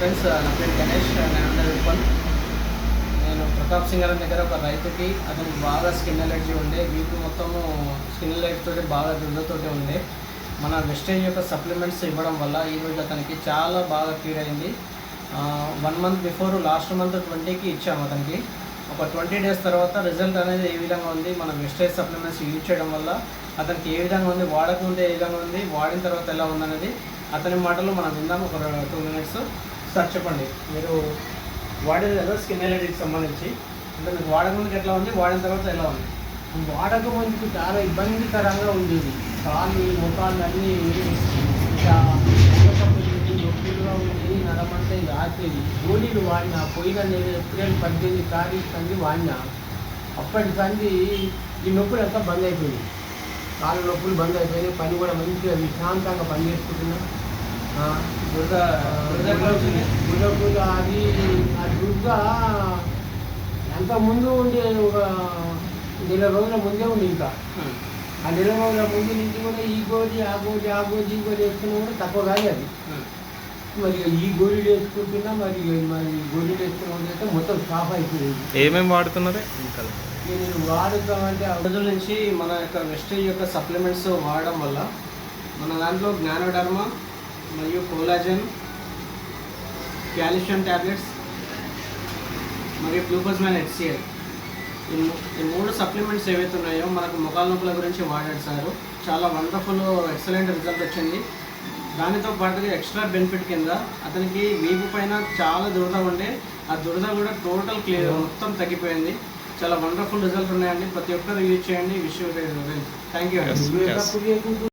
Friends, నా పేరు గణేష్. నేను ప్రతాప్ సింగర్ దగ్గర ఒక రైతుకి అతనికి బాగా స్కిన్ ఎలర్జీ ఉండే, వీపు మొత్తము స్కిన్ ఎలర్జీ తోటి బాగా దురదతోటి ఉండే. మన వెస్టేజ్ యొక్క సప్లిమెంట్స్ ఇవ్వడం వల్ల ఈరోజు అతనికి చాలా బాగా క్లియర్ అయింది. 1 మంత్ బిఫోర్ లాస్ట్ మంత్ 20కి ఇచ్చాము అతనికి. ఒక 20 డేస్ తర్వాత రిజల్ట్ అనేది ఏ విధంగా ఉంది, మన వెస్టేజ్ సప్లిమెంట్స్ యూజ్ చేయడం వల్ల అతనికి ఏ విధంగా ఉంది, వాడకముందే ఏ విధంగా ఉంది, వాడిన తర్వాత ఎలా ఉందనేది అతని మాటలు మనం విందాం. ఒక 2 మినిట్స్. సార్ చెప్పండి, మీరు వాడేది కదా స్కిన్ ఎలర్జీకి సంబంధించి, అంటే మీకు వాడకముందుకు ఎట్లా ఉంది, వాడిన తర్వాత ఎలా ఉంది? వాడకముందుకు చాలా ఇబ్బందికరంగా ఉండేది. కాళ్ళు ముఖాలు అన్నీ నొప్పులుగా ఉండేది, నడమంటే రాసేది. గోళీలు వాడినా, పోయిన నేను ఏప్రిల్ 18 తారీఖు సంది వాడినా. అప్పటి సంది ఈ నొప్పులు అంతా బంద్ అయిపోయింది. కాళ్ళ నొప్పులు బంద్ అయిపోయినాయి. పని కూడా మంచిగా విశాంతంగా పని చేసుకుంటున్నా. గుడ్డ అది ఆ దుర్గ ఎంత ముందు ఉండే, ఒక నెల రోజుల ముందే ఉంది. ఇంకా ఆ నెల రోజుల ముందు నుంచి కూడా ఈ గోళీ ఆ గోళీ ఈ గోళీ వేసుకున్నా కూడా తక్కువ కాదు అది. మరి ఈ గోళీలు వేసుకుంటున్నా, మరి గోళీలు వేసుకున్న మొత్తం స్టాప్ అయిపోయింది. ఏమేమి వాడుతున్నారు? నేను వాడుతామంటే రోజుల నుంచి మన యొక్క వెస్టేజ్ యొక్క సప్లిమెంట్స్ వాడడం వల్ల మన దాంట్లో జ్ఞానోడర్మా మరియు కోలాజన్, కాల్షియం ట్యాబ్లెట్స్ మరియు గ్లూకోజ్మైన్ HCl, ఈ 3 సప్లిమెంట్స్ ఏవైతే ఉన్నాయో మనకు ముఖాల నొప్పుల గురించి వాడాడు సార్. చాలా వండర్ఫుల్ ఎక్సలెంట్ రిజల్ట్ వచ్చింది. దానితో పాటుగా ఎక్స్ట్రా బెనిఫిట్ కింద అతనికి వీపు పైన చాలా దురద ఉండే, ఆ దురద కూడా టోటల్ క్లియర్ మొత్తం తగ్గిపోయింది. చాలా వండర్ఫుల్ రిజల్ట్ ఉన్నాయండి. ప్రతి ఒక్కరు యూజ్ చేయండి. Wish you. Thank you.